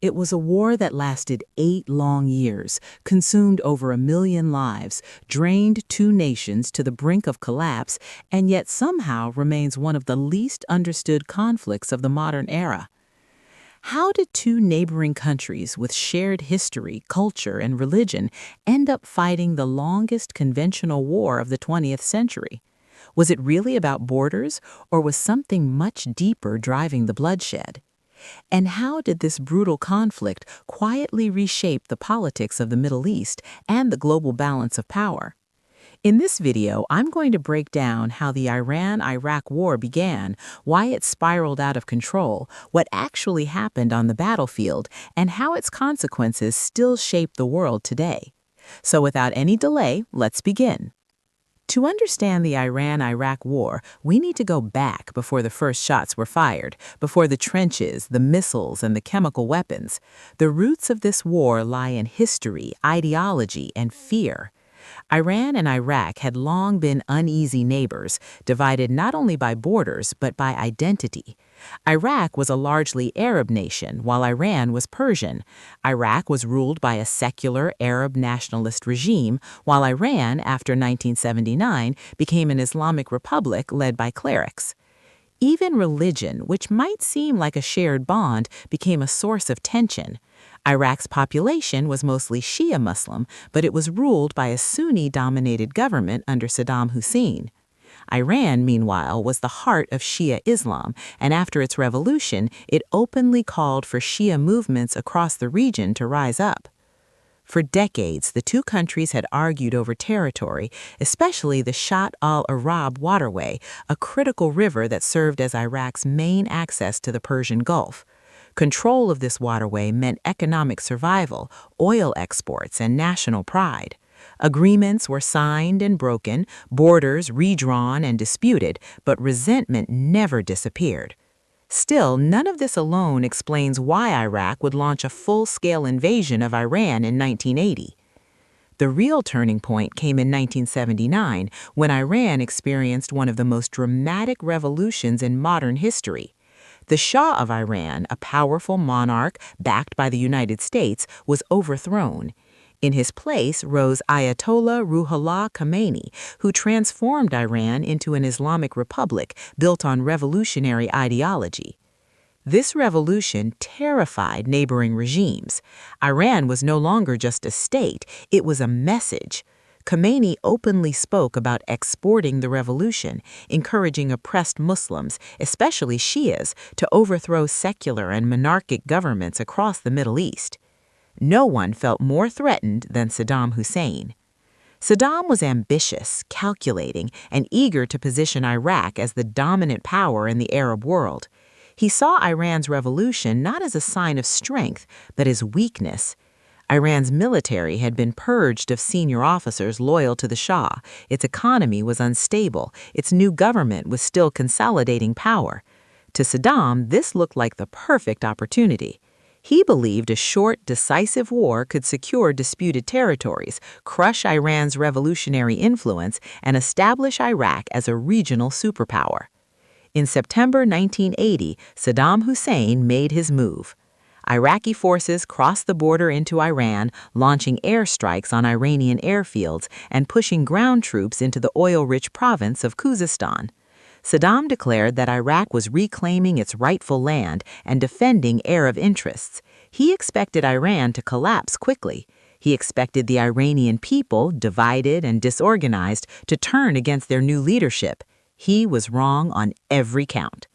It was a war that lasted 8 long years, consumed over 1 million lives, drained two nations to the brink of collapse, and yet somehow remains one of the least understood conflicts of the modern era. How did two neighboring countries with shared history, culture, and religion end up fighting the longest conventional war of the 20th century? Was it really about borders, or was something much deeper driving the bloodshed? And how did this brutal conflict quietly reshape the politics of the Middle East and the global balance of power? In this video, I'm going to break down how the Iran-Iraq war began, why it spiraled out of control, what actually happened on the battlefield, and how its consequences still shape the world today. So without any delay, let's begin. To understand the Iran-Iraq war, we need to go back before the first shots were fired, before the trenches, the missiles, and the chemical weapons. The roots of this war lie in history, ideology, and fear. Iran and Iraq had long been uneasy neighbors, divided not only by borders but by identity. Iraq was a largely Arab nation, while Iran was Persian. Iraq was ruled by a secular Arab nationalist regime, while Iran, after 1979, became an Islamic republic led by clerics. Even religion, which might seem like a shared bond, became a source of tension. Iraq's population was mostly Shia Muslim, but it was ruled by a Sunni-dominated government under Saddam Hussein. Iran, meanwhile, was the heart of Shia Islam, and after its revolution, it openly called for Shia movements across the region to rise up. For decades, the two countries had argued over territory, especially the Shatt al-Arab waterway, a critical river that served as Iraq's main access to the Persian Gulf. Control of this waterway meant economic survival, oil exports, and national pride. Agreements were signed and broken, borders redrawn and disputed, but resentment never disappeared. Still, none of this alone explains why Iraq would launch a full-scale invasion of Iran in 1980. The real turning point came in 1979, when Iran experienced one of the most dramatic revolutions in modern history. The Shah of Iran, a powerful monarch backed by the United States, was overthrown. In his place rose Ayatollah Ruhollah Khomeini, who transformed Iran into an Islamic republic built on revolutionary ideology. This revolution terrified neighboring regimes. Iran was no longer just a state, it was a message. Khomeini openly spoke about exporting the revolution, encouraging oppressed Muslims, especially Shias, to overthrow secular and monarchic governments across the Middle East. No one felt more threatened than Saddam Hussein. Saddam was ambitious, calculating, and eager to position Iraq as the dominant power in the Arab world. He saw Iran's revolution not as a sign of strength, but as weakness. Iran's military had been purged of senior officers loyal to the Shah. Its economy was unstable. Its new government was still consolidating power. To Saddam, this looked like the perfect opportunity. He believed a short, decisive war could secure disputed territories, crush Iran's revolutionary influence, and establish Iraq as a regional superpower. In September 1980, Saddam Hussein made his move. Iraqi forces crossed the border into Iran, launching airstrikes on Iranian airfields and pushing ground troops into the oil-rich province of Khuzestan. Saddam declared that Iraq was reclaiming its rightful land and defending Arab interests. He expected Iran to collapse quickly. He expected the Iranian people, divided and disorganized, to turn against their new leadership. He was wrong on every count.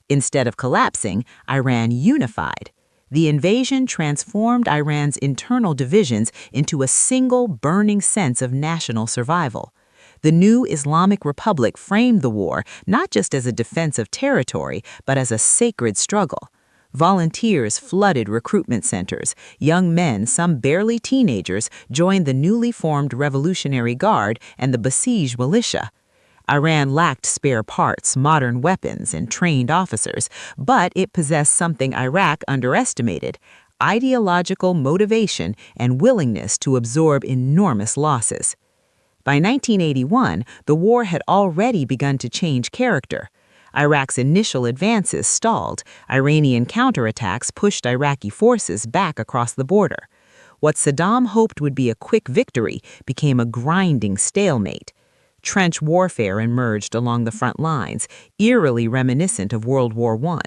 Instead of collapsing, Iran unified. The invasion transformed Iran's internal divisions into a single burning sense of national survival. The new Islamic Republic framed the war not just as a defense of territory, but as a sacred struggle. Volunteers flooded recruitment centers. Young men, some barely teenagers, joined the newly formed Revolutionary Guard and the besieged militia. Iran lacked spare parts, modern weapons, and trained officers, but it possessed something Iraq underestimated: ideological motivation and willingness to absorb enormous losses. By 1981, the war had already begun to change character. Iraq's initial advances stalled. Iranian counterattacks pushed Iraqi forces back across the border. What Saddam hoped would be a quick victory became a grinding stalemate. Trench warfare emerged along the front lines, eerily reminiscent of World War I.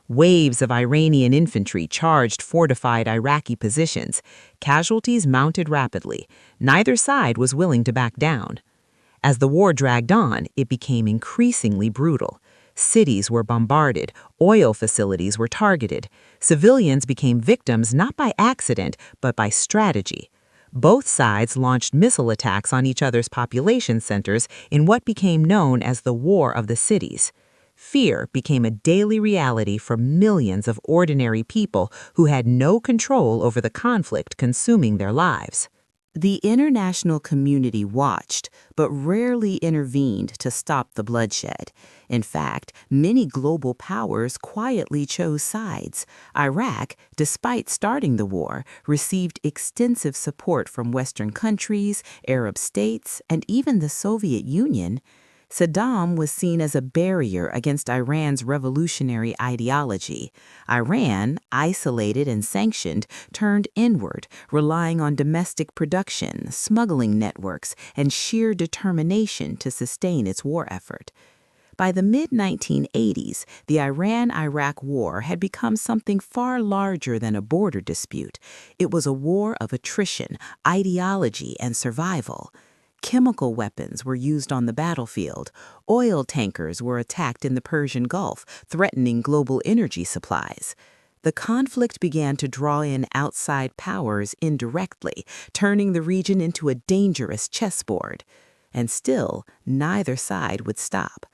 Waves of Iranian infantry charged fortified Iraqi positions. Casualties mounted rapidly. Neither side was willing to back down. As the war dragged on, it became increasingly brutal. Cities were bombarded, oil facilities were targeted. Civilians became victims not by accident, but by strategy. Both sides launched missile attacks on each other's population centers in what became known as the War of the Cities. Fear became a daily reality for millions of ordinary people who had no control over the conflict consuming their lives. The international community watched, but rarely intervened to stop the bloodshed. In fact, many global powers quietly chose sides. Iraq, despite starting the war, received extensive support from Western countries, Arab states, and even the Soviet Union. Saddam was seen as a barrier against Iran's revolutionary ideology. Iran, isolated and sanctioned, turned inward, relying on domestic production, smuggling networks, and sheer determination to sustain its war effort. By the mid-1980s, the Iran-Iraq War had become something far larger than a border dispute. It was a war of attrition, ideology, and survival. Chemical weapons were used on the battlefield. Oil tankers were attacked in the Persian Gulf, threatening global energy supplies. The conflict began to draw in outside powers indirectly, turning the region into a dangerous chessboard. And still, neither side would stop.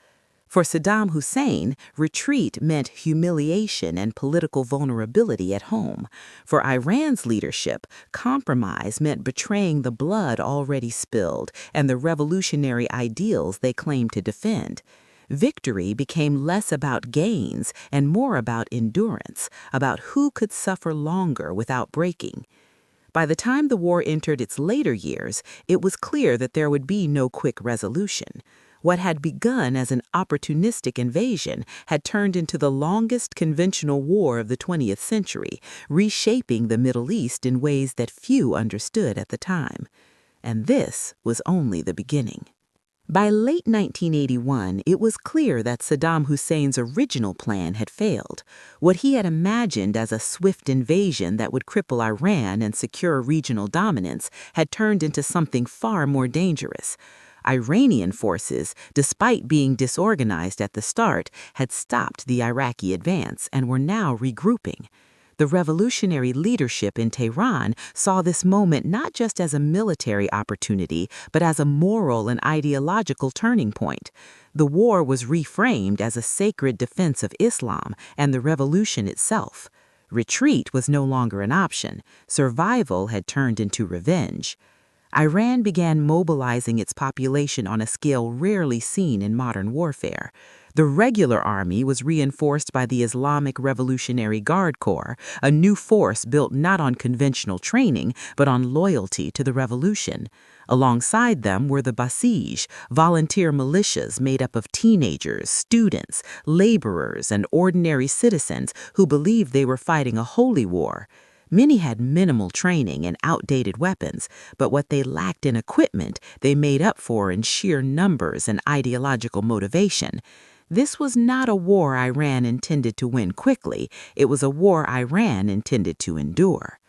For Saddam Hussein, retreat meant humiliation and political vulnerability at home. For Iran's leadership, compromise meant betraying the blood already spilled and the revolutionary ideals they claimed to defend. Victory became less about gains and more about endurance, about who could suffer longer without breaking. By the time the war entered its later years, it was clear that there would be no quick resolution. What had begun as an opportunistic invasion had turned into the longest conventional war of the 20th century, reshaping the Middle East in ways that few understood at the time. And this was only the beginning. By late 1981, it was clear that Saddam Hussein's original plan had failed. What he had imagined as a swift invasion that would cripple Iran and secure regional dominance had turned into something far more dangerous. Iranian forces, despite being disorganized at the start, had stopped the Iraqi advance and were now regrouping. The revolutionary leadership in Tehran saw this moment not just as a military opportunity, but as a moral and ideological turning point. The war was reframed as a sacred defense of Islam and the revolution itself. Retreat was no longer an option. Survival had turned into revenge. Iran began mobilizing its population on a scale rarely seen in modern warfare. The regular army was reinforced by the Islamic Revolutionary Guard Corps, a new force built not on conventional training, but on loyalty to the revolution. Alongside them were the Basij, volunteer militias made up of teenagers, students, laborers, and ordinary citizens who believed they were fighting a holy war. Many had minimal training and outdated weapons, but what they lacked in equipment, they made up for in sheer numbers and ideological motivation. This was not a war Iran intended to win quickly. It was a war Iran intended to endure.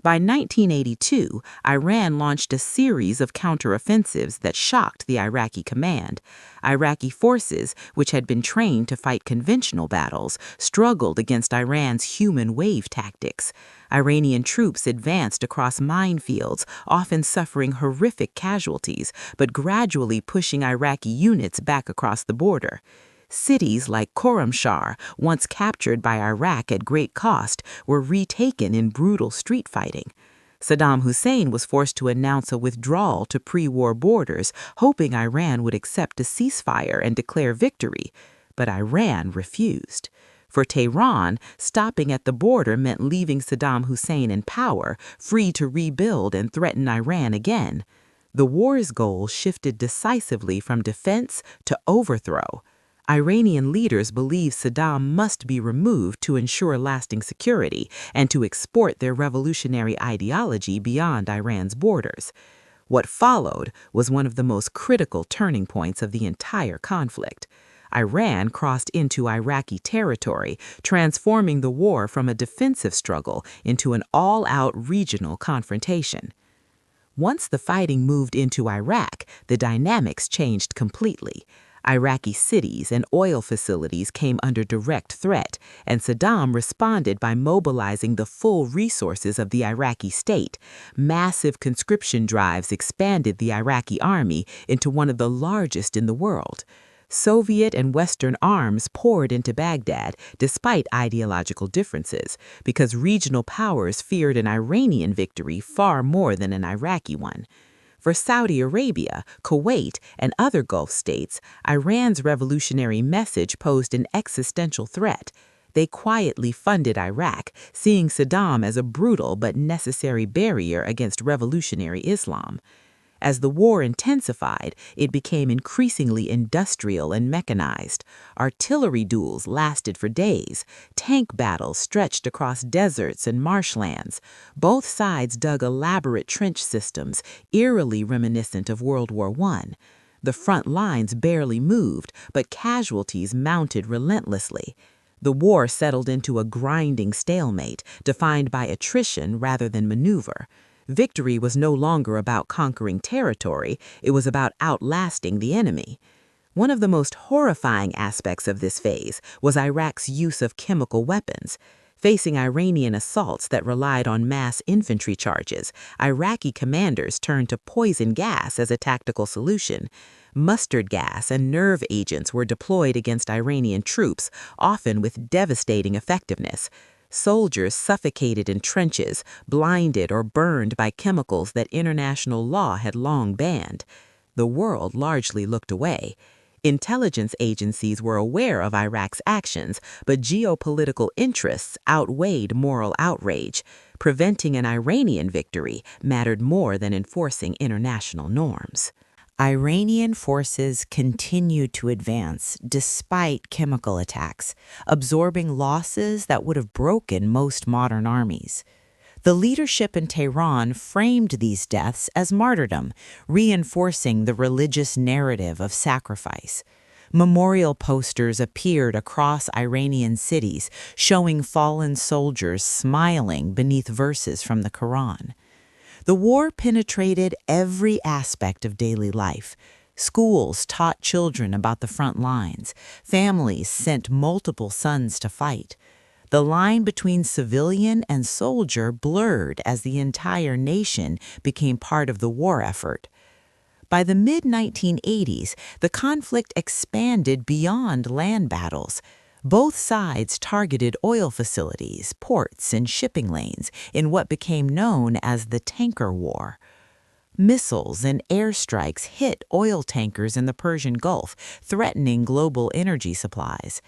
By 1982, Iran launched a series of counteroffensives that shocked the Iraqi command. Iraqi forces, which had been trained to fight conventional battles, struggled against Iran's human wave tactics. Iranian troops advanced across minefields, often suffering horrific casualties, but gradually pushing Iraqi units back across the border. Cities like Khorramshahr, once captured by Iraq at great cost, were retaken in brutal street fighting. Saddam Hussein was forced to announce a withdrawal to pre-war borders, hoping Iran would accept a ceasefire and declare victory. But Iran refused. For Tehran, stopping at the border meant leaving Saddam Hussein in power, free to rebuild and threaten Iran again. The war's goal shifted decisively from defense to overthrow. Iranian leaders believed Saddam must be removed to ensure lasting security and to export their revolutionary ideology beyond Iran's borders. What followed was one of the most critical turning points of the entire conflict. Iran crossed into Iraqi territory, transforming the war from a defensive struggle into an all-out regional confrontation. Once the fighting moved into Iraq, the dynamics changed completely. Iraqi cities and oil facilities came under direct threat, and Saddam responded by mobilizing the full resources of the Iraqi state. Massive conscription drives expanded the Iraqi army into one of the largest in the world. Soviet and Western arms poured into Baghdad despite ideological differences, because regional powers feared an Iranian victory far more than an Iraqi one. For Saudi Arabia, Kuwait, and other Gulf states, Iran's revolutionary message posed an existential threat. They quietly funded Iraq, seeing Saddam as a brutal but necessary barrier against revolutionary Islam. As the war intensified, it became increasingly industrial and mechanized. Artillery duels lasted for days. Tank battles stretched across deserts and marshlands. Both sides dug elaborate trench systems, eerily reminiscent of World War I. The front lines barely moved, but casualties mounted relentlessly. The war settled into a grinding stalemate, defined by attrition rather than maneuver. Victory was no longer about conquering territory, it was about outlasting the enemy. One of the most horrifying aspects of this phase was Iraq's use of chemical weapons. Facing Iranian assaults that relied on mass infantry charges, Iraqi commanders turned to poison gas as a tactical solution. Mustard gas and nerve agents were deployed against Iranian troops, often with devastating effectiveness. Soldiers suffocated in trenches, blinded or burned by chemicals that international law had long banned. The world largely looked away. Intelligence agencies were aware of Iraq's actions, but geopolitical interests outweighed moral outrage. Preventing an Iranian victory mattered more than enforcing international norms. Iranian forces continued to advance despite chemical attacks, absorbing losses that would have broken most modern armies. The leadership in Tehran framed these deaths as martyrdom, reinforcing the religious narrative of sacrifice. Memorial posters appeared across Iranian cities, showing fallen soldiers smiling beneath verses from the Quran. The war penetrated every aspect of daily life. Schools taught children about the front lines. Families sent multiple sons to fight. The line between civilian and soldier blurred as the entire nation became part of the war effort. By the mid-1980s, the conflict expanded beyond land battles. Both sides targeted oil facilities, ports, and shipping lanes in what became known as the Tanker War. Missiles and airstrikes hit oil tankers in the Persian Gulf, threatening global energy supplies.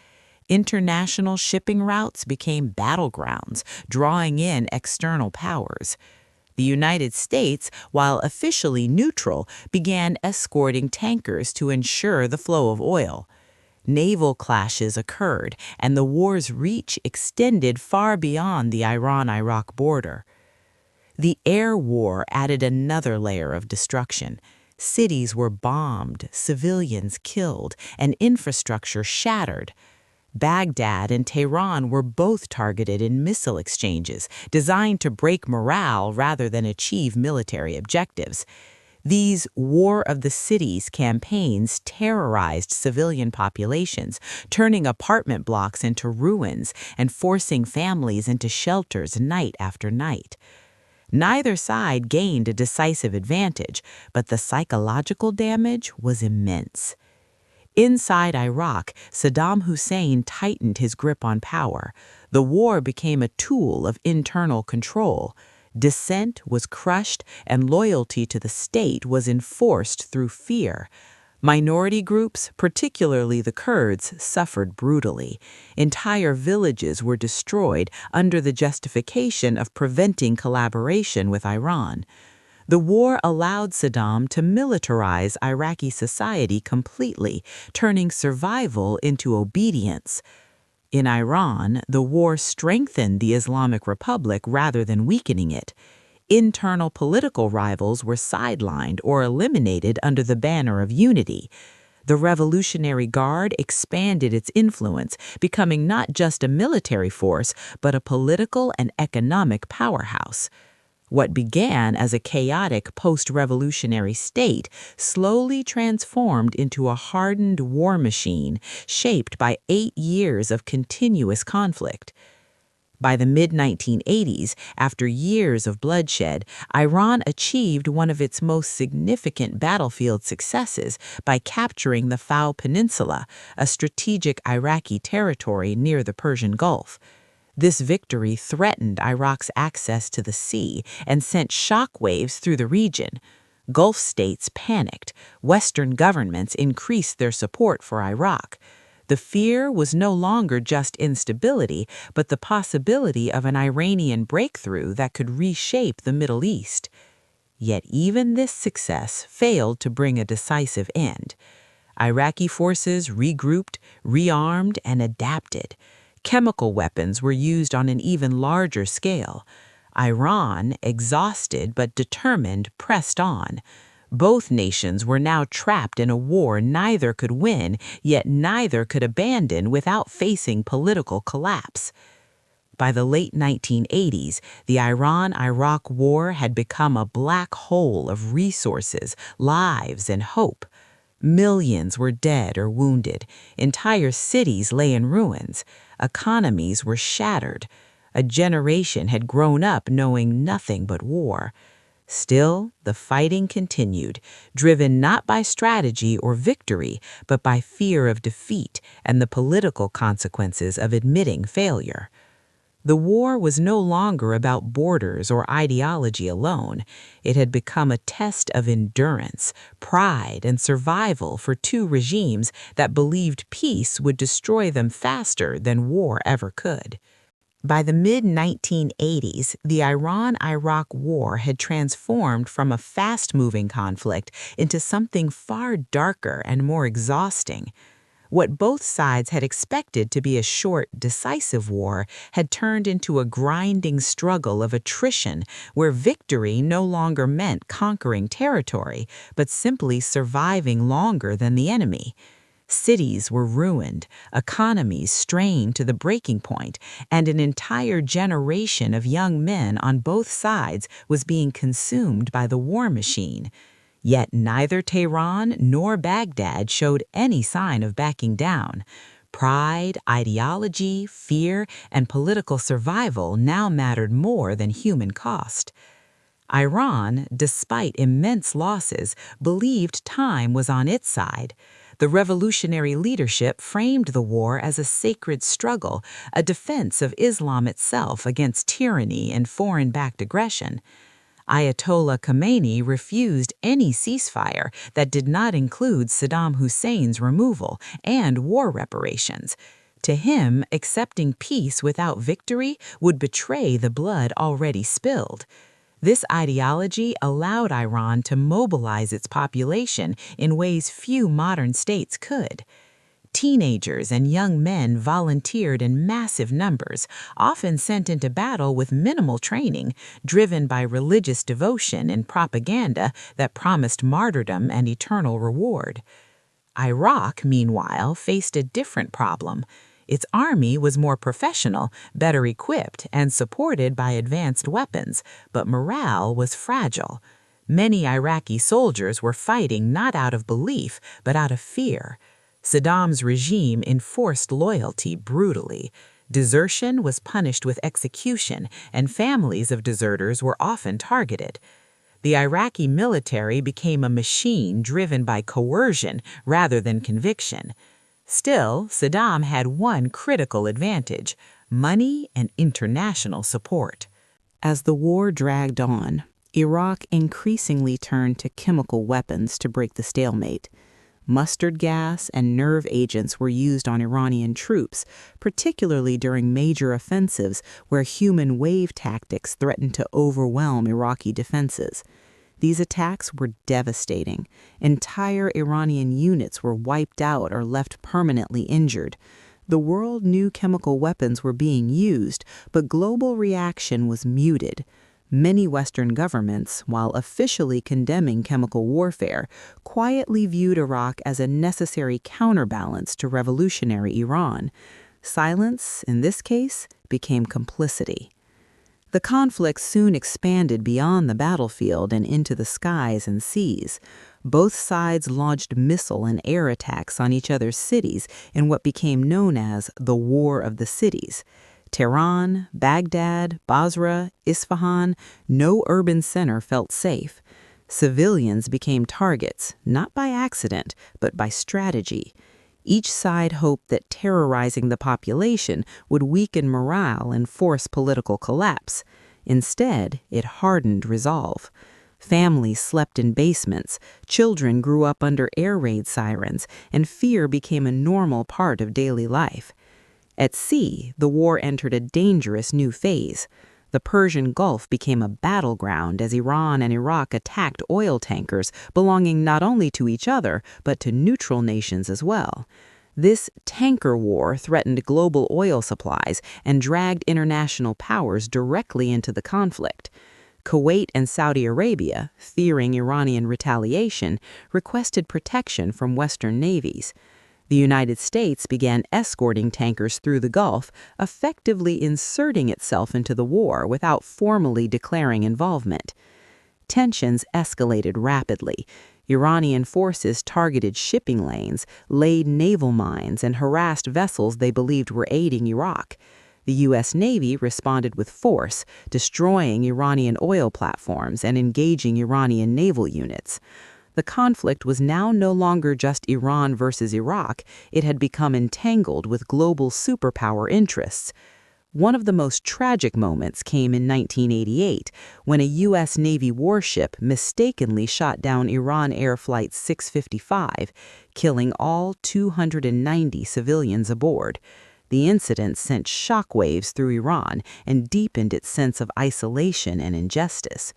International shipping routes became battlegrounds, drawing in external powers. The United States, while officially neutral, began escorting tankers to ensure the flow of oil. Naval clashes occurred, and the war's reach extended far beyond the Iran-Iraq border. The air war added another layer of destruction. Cities were bombed, civilians killed, and infrastructure shattered. Baghdad and Tehran were both targeted in missile exchanges, designed to break morale rather than achieve military objectives. These War of the Cities campaigns terrorized civilian populations, turning apartment blocks into ruins and forcing families into shelters night after night. Neither side gained a decisive advantage, but the psychological damage was immense. Inside Iraq, Saddam Hussein tightened his grip on power. The war became a tool of internal control. Dissent was crushed, and loyalty to the state was enforced through fear. Minority groups, particularly the Kurds, suffered brutally. Entire villages were destroyed under the justification of preventing collaboration with Iran. The war allowed Saddam to militarize Iraqi society completely, turning survival into obedience. In Iran, the war strengthened the Islamic Republic rather than weakening it. Internal political rivals were sidelined or eliminated under the banner of unity. The Revolutionary Guard expanded its influence, becoming not just a military force, but a political and economic powerhouse. What began as a chaotic post-revolutionary state slowly transformed into a hardened war machine shaped by 8 years of continuous conflict. By the mid-1980s, after years of bloodshed, Iran achieved one of its most significant battlefield successes by capturing the Fao Peninsula, a strategic Iraqi territory near the Persian Gulf. This victory threatened Iraq's access to the sea and sent shockwaves through the region. Gulf states panicked. Western governments increased their support for Iraq. The fear was no longer just instability, but the possibility of an Iranian breakthrough that could reshape the Middle East. Yet even this success failed to bring a decisive end. Iraqi forces regrouped, rearmed, and adapted. Chemical weapons were used on an even larger scale. Iran, exhausted but determined, pressed on. Both nations were now trapped in a war neither could win, yet neither could abandon without facing political collapse. By the late 1980s, the Iran-Iraq War had become a black hole of resources, lives, and hope. Millions were dead or wounded. Entire cities lay in ruins. Economies were shattered. A generation had grown up knowing nothing but war. Still, the fighting continued, driven not by strategy or victory, but by fear of defeat and the political consequences of admitting failure. The war was no longer about borders or ideology alone. It had become a test of endurance, pride, and survival for two regimes that believed peace would destroy them faster than war ever could. By the mid-1980s, the Iran-Iraq War had transformed from a fast-moving conflict into something far darker and more exhausting. What both sides had expected to be a short, decisive war had turned into a grinding struggle of attrition where victory no longer meant conquering territory, but simply surviving longer than the enemy. Cities were ruined, economies strained to the breaking point, and an entire generation of young men on both sides was being consumed by the war machine. Yet neither Tehran nor Baghdad showed any sign of backing down. Pride, ideology, fear, and political survival now mattered more than human cost. Iran, despite immense losses, believed time was on its side. The revolutionary leadership framed the war as a sacred struggle, a defense of Islam itself against tyranny and foreign-backed aggression. Ayatollah Khomeini refused any ceasefire that did not include Saddam Hussein's removal and war reparations. To him, accepting peace without victory would betray the blood already spilled. This ideology allowed Iran to mobilize its population in ways few modern states could. Teenagers and young men volunteered in massive numbers, often sent into battle with minimal training, driven by religious devotion and propaganda that promised martyrdom and eternal reward. Iraq, meanwhile, faced a different problem. Its army was more professional, better equipped, and supported by advanced weapons, but morale was fragile. Many Iraqi soldiers were fighting not out of belief, but out of fear. Saddam's regime enforced loyalty brutally. Desertion was punished with execution, and families of deserters were often targeted. The Iraqi military became a machine driven by coercion rather than conviction. Still, Saddam had one critical advantage: money and international support. As the war dragged on, Iraq increasingly turned to chemical weapons to break the stalemate. Mustard gas and nerve agents were used on Iranian troops, particularly during major offensives where human wave tactics threatened to overwhelm Iraqi defenses. These attacks were devastating. Entire Iranian units were wiped out or left permanently injured. The world knew chemical weapons were being used, but global reaction was muted. Many Western governments, while officially condemning chemical warfare, quietly viewed Iraq as a necessary counterbalance to revolutionary Iran. Silence, in this case, became complicity. The conflict soon expanded beyond the battlefield and into the skies and seas. Both sides launched missile and air attacks on each other's cities in what became known as the War of the Cities. Tehran, Baghdad, Basra, Isfahan, no urban center felt safe. Civilians became targets, not by accident, but by strategy. Each side hoped that terrorizing the population would weaken morale and force political collapse. Instead, it hardened resolve. Families slept in basements, children grew up under air raid sirens, and fear became a normal part of daily life. At sea, the war entered a dangerous new phase. The Persian Gulf became a battleground as Iran and Iraq attacked oil tankers belonging not only to each other, but to neutral nations as well. This tanker war threatened global oil supplies and dragged international powers directly into the conflict. Kuwait and Saudi Arabia, fearing Iranian retaliation, requested protection from Western navies. The United States began escorting tankers through the Gulf, effectively inserting itself into the war without formally declaring involvement. Tensions escalated rapidly. Iranian forces targeted shipping lanes, laid naval mines, and harassed vessels they believed were aiding Iraq. The U.S. Navy responded with force, destroying Iranian oil platforms and engaging Iranian naval units. The conflict was now no longer just Iran versus Iraq. It had become entangled with global superpower interests. One of the most tragic moments came in 1988, when a U.S. Navy warship mistakenly shot down Iran Air Flight 655, killing all 290 civilians aboard. The incident sent shockwaves through Iran and deepened its sense of isolation and injustice.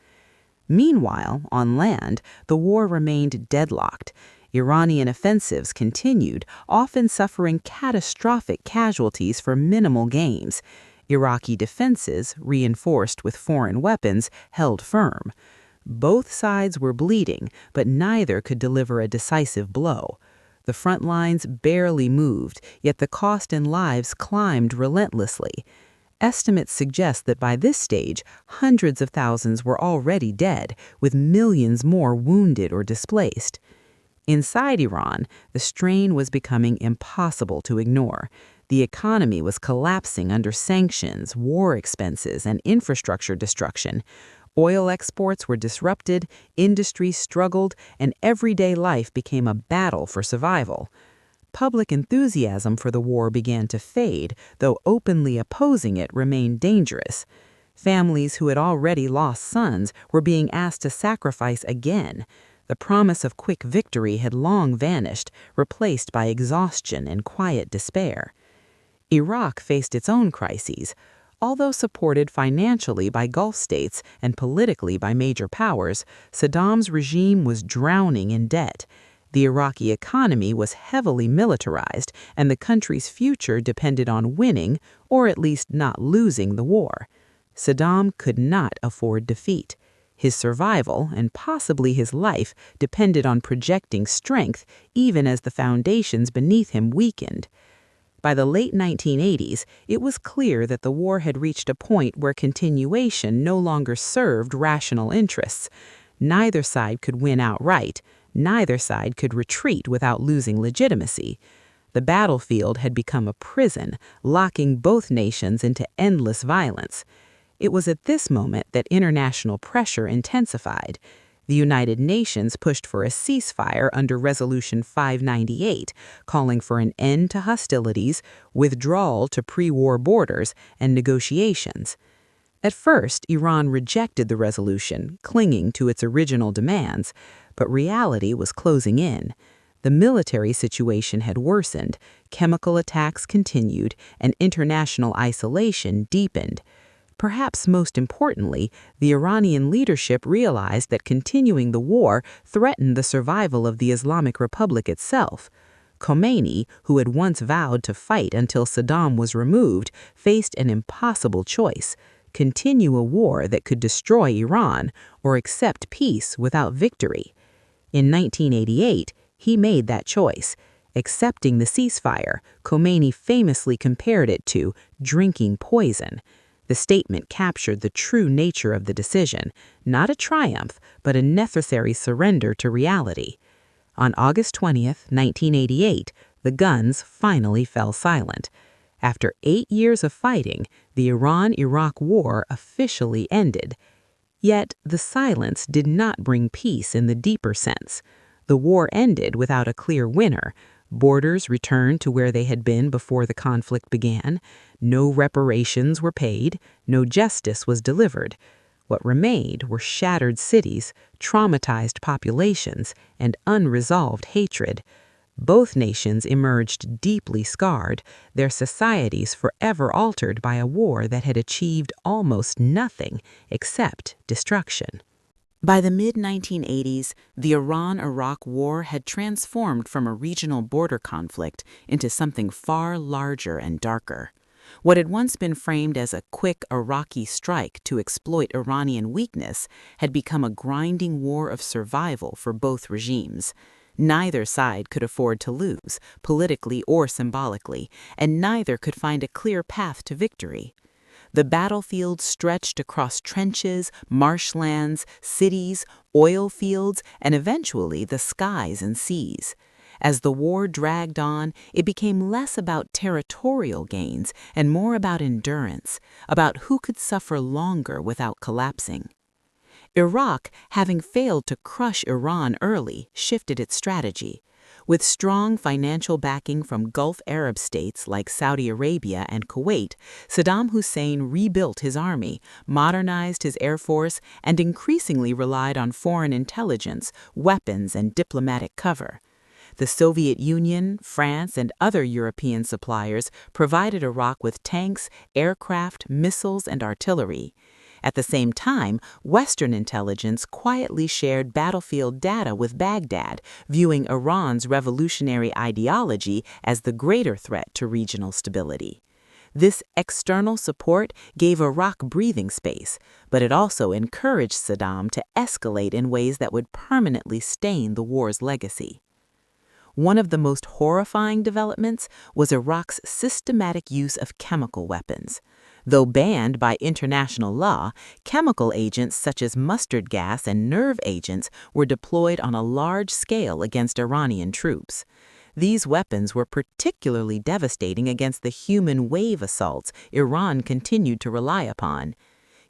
Meanwhile, on land, the war remained deadlocked. Iranian offensives continued, often suffering catastrophic casualties for minimal gains. Iraqi defenses, reinforced with foreign weapons, held firm. Both sides were bleeding, but neither could deliver a decisive blow. The front lines barely moved, yet the cost in lives climbed relentlessly. Estimates suggest that by this stage, hundreds of thousands were already dead, with millions more wounded or displaced. Inside Iran, the strain was becoming impossible to ignore. The economy was collapsing under sanctions, war expenses, and infrastructure destruction. Oil exports were disrupted, industries struggled, and everyday life became a battle for survival. Public enthusiasm for the war began to fade, though openly opposing it remained dangerous. Families who had already lost sons were being asked to sacrifice again. The promise of quick victory had long vanished, replaced by exhaustion and quiet despair. Iraq faced its own crises. Although supported financially by Gulf states and politically by major powers, Saddam's regime was drowning in debt. The Iraqi economy was heavily militarized, and the country's future depended on winning, or at least not losing, the war. Saddam could not afford defeat. His survival, and possibly his life, depended on projecting strength, even as the foundations beneath him weakened. By the late 1980s, it was clear that the war had reached a point where continuation no longer served rational interests. Neither side could win outright. Neither side could retreat without losing legitimacy. The battlefield had become a prison, locking both nations into endless violence. It was at this moment that international pressure intensified. The United Nations pushed for a ceasefire under Resolution 598, calling for an end to hostilities, withdrawal to pre-war borders, and negotiations. At first, Iran rejected the resolution, clinging to its original demands, but reality was closing in. The military situation had worsened, chemical attacks continued, and international isolation deepened. Perhaps most importantly, the Iranian leadership realized that continuing the war threatened the survival of the Islamic Republic itself. Khomeini, who had once vowed to fight until Saddam was removed, faced an impossible choice: continue a war that could destroy Iran or accept peace without victory. In 1988, he made that choice. Accepting the ceasefire, Khomeini famously compared it to drinking poison. The statement captured the true nature of the decision, not a triumph, but a necessary surrender to reality. On August 20th, 1988, the guns finally fell silent. After 8 years of fighting, the Iran-Iraq War officially ended. Yet, the silence did not bring peace in the deeper sense. The war ended without a clear winner. Borders returned to where they had been before the conflict began. No reparations were paid. No justice was delivered. What remained were shattered cities, traumatized populations, and unresolved hatred. Both nations emerged deeply scarred, their societies forever altered by a war that had achieved almost nothing except destruction. By the mid-1980s, the Iran-Iraq War had transformed from a regional border conflict into something far larger and darker. What had once been framed as a quick Iraqi strike to exploit Iranian weakness had become a grinding war of survival for both regimes. Neither side could afford to lose, politically or symbolically, and neither could find a clear path to victory. The battlefield stretched across trenches, marshlands, cities, oil fields, and eventually the skies and seas. As the war dragged on, it became less about territorial gains and more about endurance, about who could suffer longer without collapsing. Iraq, having failed to crush Iran early, shifted its strategy. With strong financial backing from Gulf Arab states like Saudi Arabia and Kuwait, Saddam Hussein rebuilt his army, modernized his air force, and increasingly relied on foreign intelligence, weapons, and diplomatic cover. The Soviet Union, France, and other European suppliers provided Iraq with tanks, aircraft, missiles, and artillery. At the same time, Western intelligence quietly shared battlefield data with Baghdad, viewing Iran's revolutionary ideology as the greater threat to regional stability. This external support gave Iraq breathing space, but it also encouraged Saddam to escalate in ways that would permanently stain the war's legacy. One of the most horrifying developments was Iraq's systematic use of chemical weapons. Though banned by international law, chemical agents such as mustard gas and nerve agents were deployed on a large scale against Iranian troops. These weapons were particularly devastating against the human wave assaults Iran continued to rely upon.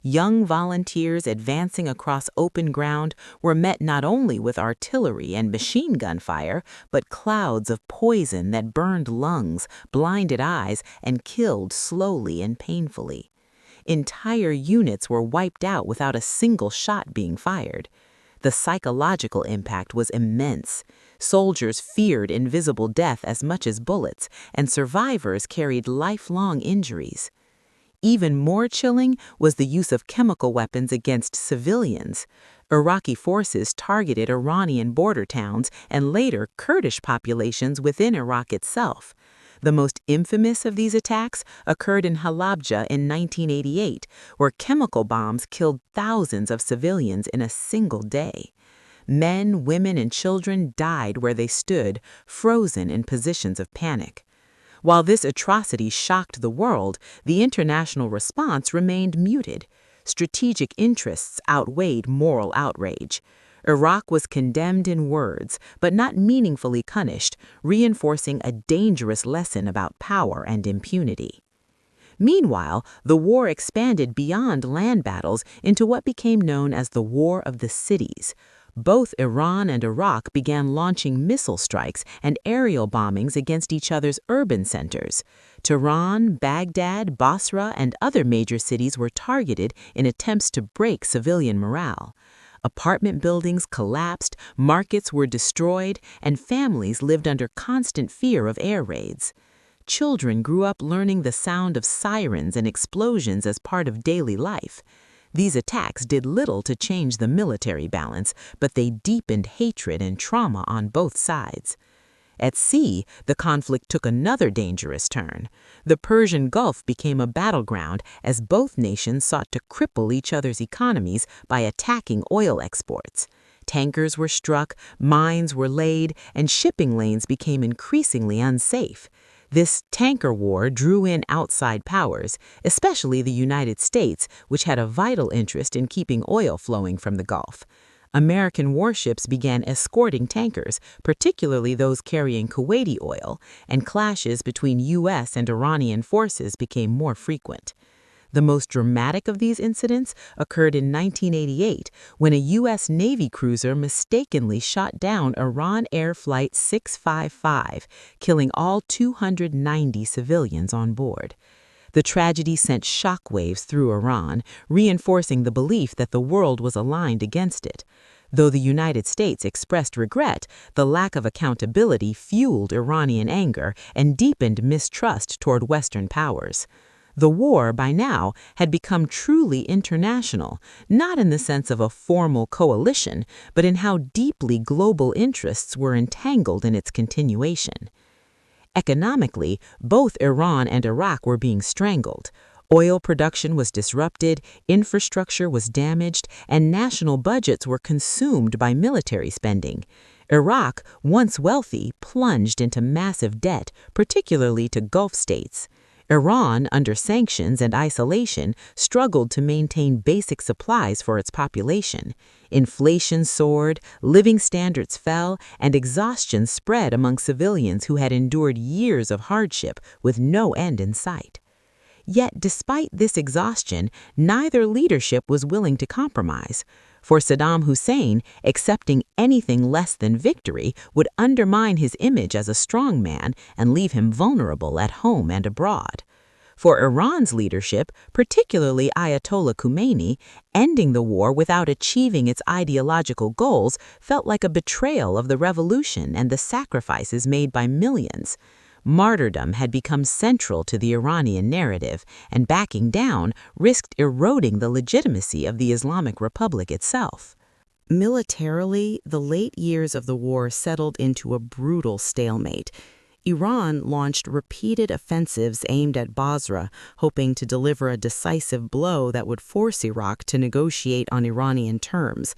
Young volunteers advancing across open ground were met not only with artillery and machine gun fire, but clouds of poison that burned lungs, blinded eyes, and killed slowly and painfully. Entire units were wiped out without a single shot being fired. The psychological impact was immense. Soldiers feared invisible death as much as bullets, and survivors carried lifelong injuries. Even more chilling was the use of chemical weapons against civilians. Iraqi forces targeted Iranian border towns and later Kurdish populations within Iraq itself. The most infamous of these attacks occurred in Halabja in 1988, where chemical bombs killed thousands of civilians in a single day. Men, women, and children died where they stood, frozen in positions of panic. While this atrocity shocked the world, the international response remained muted. Strategic interests outweighed moral outrage. Iraq was condemned in words, but not meaningfully punished, reinforcing a dangerous lesson about power and impunity. Meanwhile, the war expanded beyond land battles into what became known as the War of the Cities. Both Iran and Iraq began launching missile strikes and aerial bombings against each other's urban centers. Tehran, Baghdad, Basra, and other major cities were targeted in attempts to break civilian morale. Apartment buildings collapsed, markets were destroyed, and families lived under constant fear of air raids. children grew up learning the sound of sirens and explosions as part of daily life. These attacks did little to change the military balance, but they deepened hatred and trauma on both sides. At sea, the conflict took another dangerous turn. The Persian Gulf became a battleground as both nations sought to cripple each other's economies by attacking oil exports. Tankers were struck, mines were laid, and shipping lanes became increasingly unsafe. This tanker war drew in outside powers, especially the United States, which had a vital interest in keeping oil flowing from the Gulf. American warships began escorting tankers, particularly those carrying Kuwaiti oil, and clashes between U.S. and Iranian forces became more frequent. The most dramatic of these incidents occurred in 1988 when a U.S. Navy cruiser mistakenly shot down Iran Air Flight 655, killing all 290 civilians on board. The tragedy sent shockwaves through Iran, reinforcing the belief that the world was aligned against it. Though the United States expressed regret, the lack of accountability fueled Iranian anger and deepened mistrust toward Western powers. The war, by now, had become truly international, not in the sense of a formal coalition, but in how deeply global interests were entangled in its continuation. Economically, both Iran and Iraq were being strangled. Oil production was disrupted, infrastructure was damaged, and national budgets were consumed by military spending. Iraq, once wealthy, plunged into massive debt, particularly to Gulf states. Iran, under sanctions and isolation, struggled to maintain basic supplies for its population. Inflation soared, living standards fell, and exhaustion spread among civilians who had endured years of hardship with no end in sight. Yet, despite this exhaustion, neither leadership was willing to compromise. For Saddam Hussein, accepting anything less than victory would undermine his image as a strong man and leave him vulnerable at home and abroad. For Iran's leadership, particularly Ayatollah Khomeini, ending the war without achieving its ideological goals felt like a betrayal of the revolution and the sacrifices made by millions. Martyrdom had become central to the Iranian narrative, and backing down risked eroding the legitimacy of the Islamic Republic itself. Militarily, the late years of the war settled into a brutal stalemate. Iran launched repeated offensives aimed at Basra, hoping to deliver a decisive blow that would force Iraq to negotiate on Iranian terms.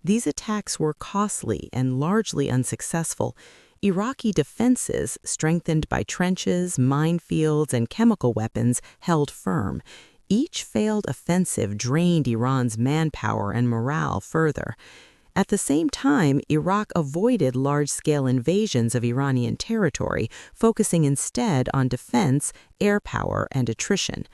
These attacks were costly and largely unsuccessful. Iraqi defenses, strengthened by trenches, minefields, and chemical weapons, held firm. Each failed offensive drained Iran's manpower and morale further. At the same time, Iraq avoided large-scale invasions of Iranian territory, focusing instead on defense, air power, and attrition.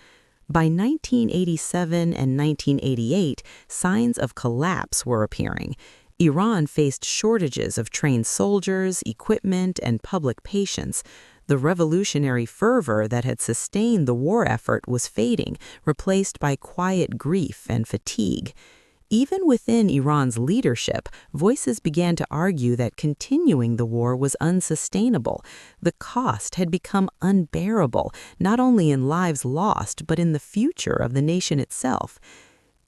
By 1987 and 1988, signs of collapse were appearing. Iran faced shortages of trained soldiers, equipment, and public patience. The revolutionary fervor that had sustained the war effort was fading, replaced by quiet grief and fatigue. Even within Iran's leadership, voices began to argue that continuing the war was unsustainable. The cost had become unbearable, not only in lives lost, but in the future of the nation itself.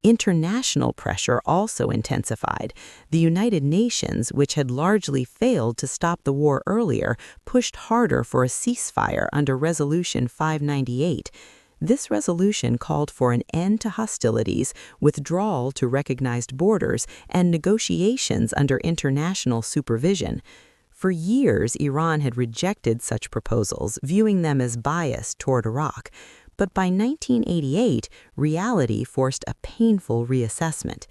International pressure also intensified. The United Nations, which had largely failed to stop the war earlier, pushed harder for a ceasefire under Resolution 598. This resolution called for an end to hostilities, withdrawal to recognized borders, and negotiations under international supervision. For years, Iran had rejected such proposals, viewing them as biased toward Iraq. But by 1988, reality forced a painful reassessment.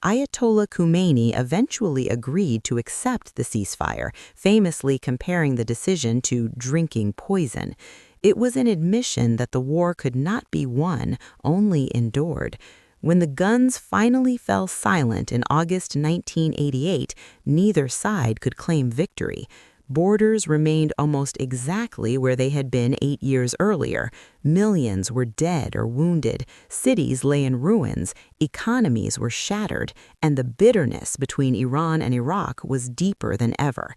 Ayatollah Khomeini eventually agreed to accept the ceasefire, famously comparing the decision to drinking poison. It was an admission that the war could not be won, only endured. When the guns finally fell silent in August 1988, neither side could claim victory. Borders remained almost exactly where they had been 8 years earlier. Millions were dead or wounded, cities lay in ruins, economies were shattered, and the bitterness between Iran and Iraq was deeper than ever.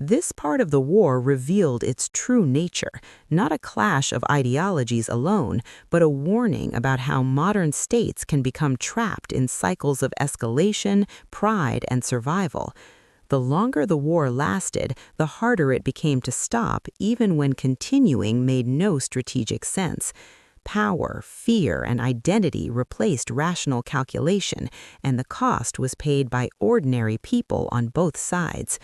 This part of the war revealed its true nature, not a clash of ideologies alone, but a warning about how modern states can become trapped in cycles of escalation, pride, and survival. The longer the war lasted, the harder it became to stop, even when continuing made no strategic sense. Power, fear, and identity replaced rational calculation, and the cost was paid by ordinary people on both sides.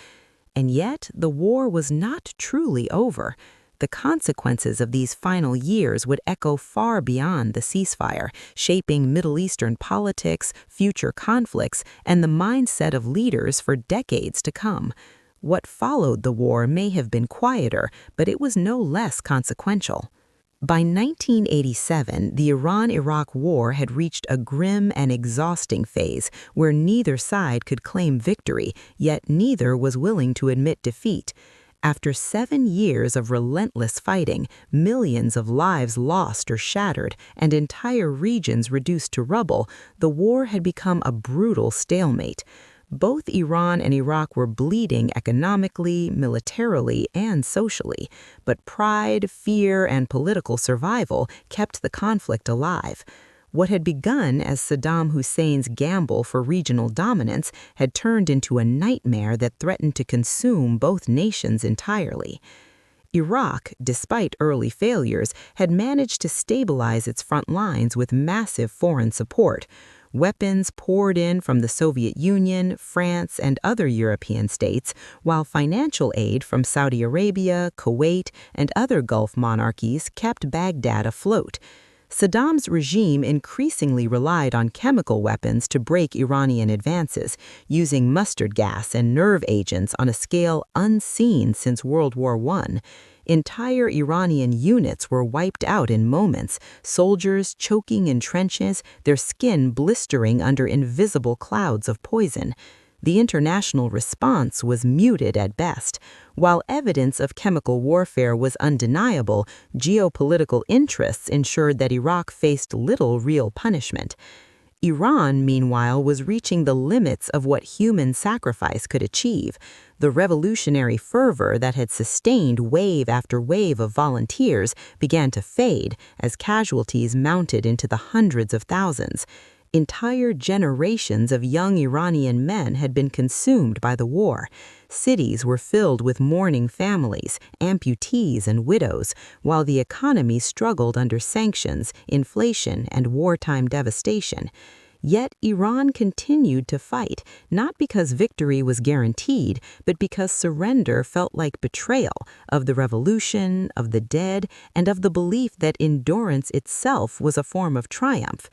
And yet, the war was not truly over. The consequences of these final years would echo far beyond the ceasefire, shaping Middle Eastern politics, future conflicts, and the mindset of leaders for decades to come. What followed the war may have been quieter, but it was no less consequential. By 1987, the Iran-Iraq War had reached a grim and exhausting phase where neither side could claim victory, yet neither was willing to admit defeat. After 7 years of relentless fighting, millions of lives lost or shattered, and entire regions reduced to rubble, the war had become a brutal stalemate. Both Iran and Iraq were bleeding economically, militarily, and socially, but pride, fear, and political survival kept the conflict alive. What had begun as Saddam Hussein's gamble for regional dominance had turned into a nightmare that threatened to consume both nations entirely. Iraq, despite early failures, had managed to stabilize its front lines with massive foreign support. Weapons poured in from the Soviet Union, France, and other European states, while financial aid from Saudi Arabia, Kuwait, and other Gulf monarchies kept Baghdad afloat. Saddam's regime increasingly relied on chemical weapons to break Iranian advances, using mustard gas and nerve agents on a scale unseen since World War I. Entire Iranian units were wiped out in moments, soldiers choking in trenches, their skin blistering under invisible clouds of poison. The international response was muted at best. While evidence of chemical warfare was undeniable, geopolitical interests ensured that Iraq faced little real punishment. Iran, meanwhile, was reaching the limits of what human sacrifice could achieve. The revolutionary fervor that had sustained wave after wave of volunteers began to fade as casualties mounted into the hundreds of thousands. Entire generations of young Iranian men had been consumed by the war. Cities were filled with mourning families, amputees, and widows, while the economy struggled under sanctions, inflation, and wartime devastation. Yet Iran continued to fight, not because victory was guaranteed, but because surrender felt like betrayal of the revolution, of the dead, and of the belief that endurance itself was a form of triumph.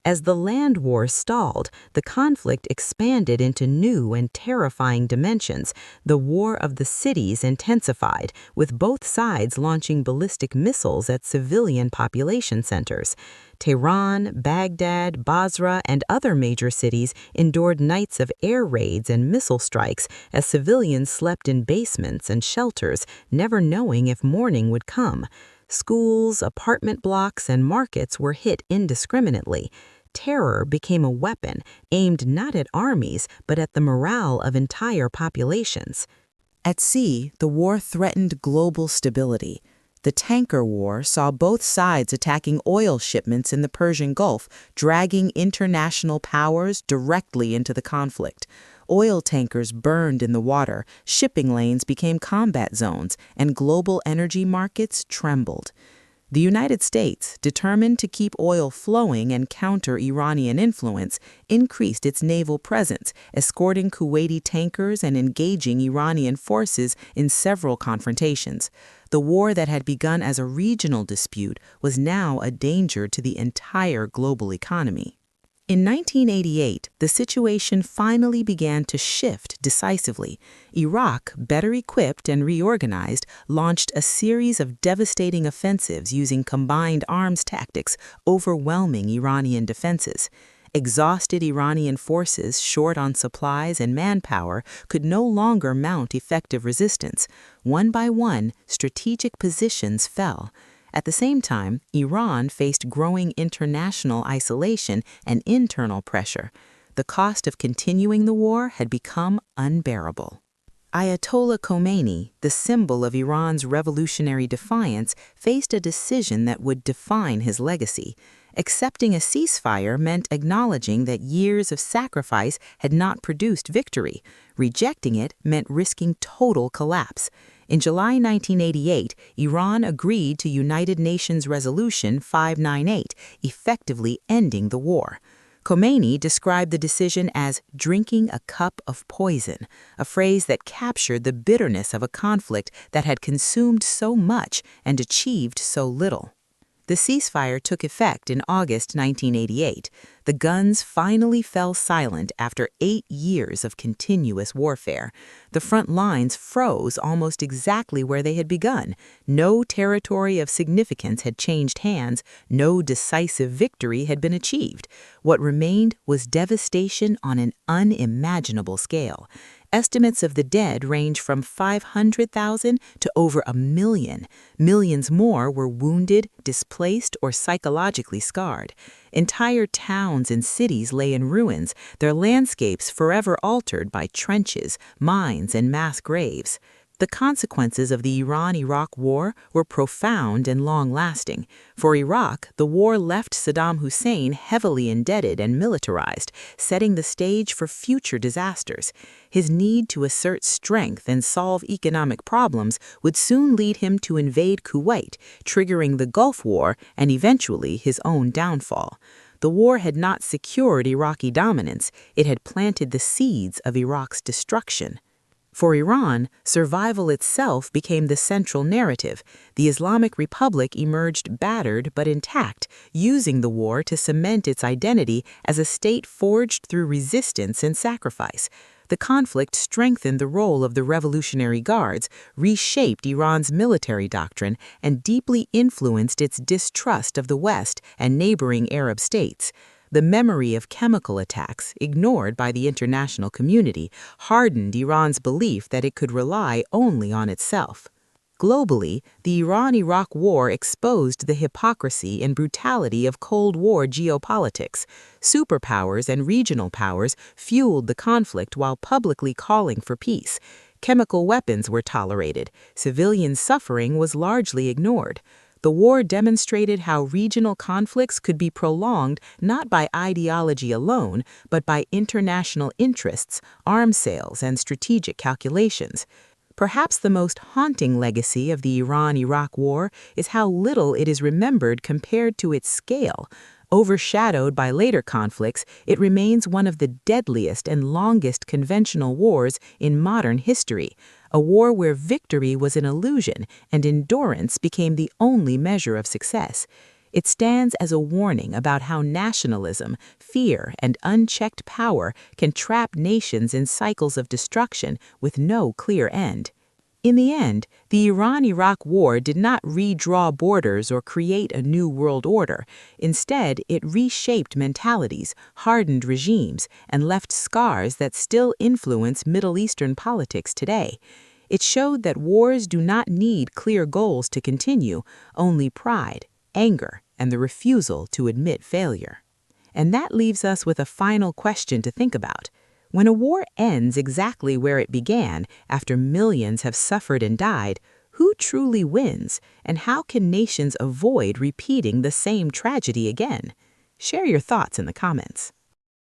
As the land war stalled, the conflict expanded into new and terrifying dimensions. The war of the cities intensified, with both sides launching ballistic missiles at civilian population centers. Tehran, Baghdad, Basra, and other major cities endured nights of air raids and missile strikes as civilians slept in basements and shelters, never knowing if morning would come. Schools, apartment blocks, and markets were hit indiscriminately. Terror became a weapon aimed not at armies, but at the morale of entire populations. At sea, the war threatened global stability. The tanker war saw both sides attacking oil shipments in the Persian Gulf, dragging international powers directly into the conflict. Oil tankers burned in the water, shipping lanes became combat zones, and global energy markets trembled. The United States, determined to keep oil flowing and counter Iranian influence, increased its naval presence, escorting Kuwaiti tankers and engaging Iranian forces in several confrontations. The war that had begun as a regional dispute was now a danger to the entire global economy. In 1988, the situation finally began to shift decisively. Iraq, better equipped and reorganized, launched a series of devastating offensives using combined arms tactics, overwhelming Iranian defenses. Exhausted Iranian forces, short on supplies and manpower, could no longer mount effective resistance. One by one, strategic positions fell. At the same time, Iran faced growing international isolation and internal pressure. The cost of continuing the war had become unbearable. Ayatollah Khomeini, the symbol of Iran's revolutionary defiance, faced a decision that would define his legacy. Accepting a ceasefire meant acknowledging that years of sacrifice had not produced victory. Rejecting it meant risking total collapse. In July 1988, Iran agreed to United Nations Resolution 598, effectively ending the war. Khomeini described the decision as drinking a cup of poison, a phrase that captured the bitterness of a conflict that had consumed so much and achieved so little. The ceasefire took effect in August 1988. The guns finally fell silent after 8 years of continuous warfare. The front lines froze almost exactly where they had begun. No territory of significance had changed hands. No decisive victory had been achieved. What remained was devastation on an unimaginable scale. Estimates of the dead range from 500,000 to over 1 million. Millions more were wounded, displaced, or psychologically scarred. Entire towns and cities lay in ruins, their landscapes forever altered by trenches, mines, and mass graves. The consequences of the Iran-Iraq War were profound and long-lasting. For Iraq, the war left Saddam Hussein heavily indebted and militarized, setting the stage for future disasters. His need to assert strength and solve economic problems would soon lead him to invade Kuwait, triggering the Gulf War and eventually his own downfall. The war had not secured Iraqi dominance, it had planted the seeds of Iraq's destruction. For Iran, survival itself became the central narrative. The Islamic Republic emerged battered but intact, using the war to cement its identity as a state forged through resistance and sacrifice. The conflict strengthened the role of the Revolutionary Guards, reshaped Iran's military doctrine, and deeply influenced its distrust of the West and neighboring Arab states. The memory of chemical attacks, ignored by the international community, hardened Iran's belief that it could rely only on itself. Globally, the Iran-Iraq War exposed the hypocrisy and brutality of Cold War geopolitics. Superpowers and regional powers fueled the conflict while publicly calling for peace. Chemical weapons were tolerated. Civilian suffering was largely ignored. The war demonstrated how regional conflicts could be prolonged not by ideology alone, but by international interests, arms sales, and strategic calculations. Perhaps the most haunting legacy of the Iran-Iraq War is how little it is remembered compared to its scale. Overshadowed by later conflicts, it remains one of the deadliest and longest conventional wars in modern history, a war where victory was an illusion and endurance became the only measure of success. It stands as a warning about how nationalism, fear, and unchecked power can trap nations in cycles of destruction with no clear end. In the end, the Iran-Iraq War did not redraw borders or create a new world order. Instead, it reshaped mentalities, hardened regimes, and left scars that still influence Middle Eastern politics today. It showed that wars do not need clear goals to continue, only pride, anger, and the refusal to admit failure. And that leaves us with a final question to think about. When a war ends exactly where it began, after millions have suffered and died, who truly wins, and how can nations avoid repeating the same tragedy again? Share your thoughts in the comments.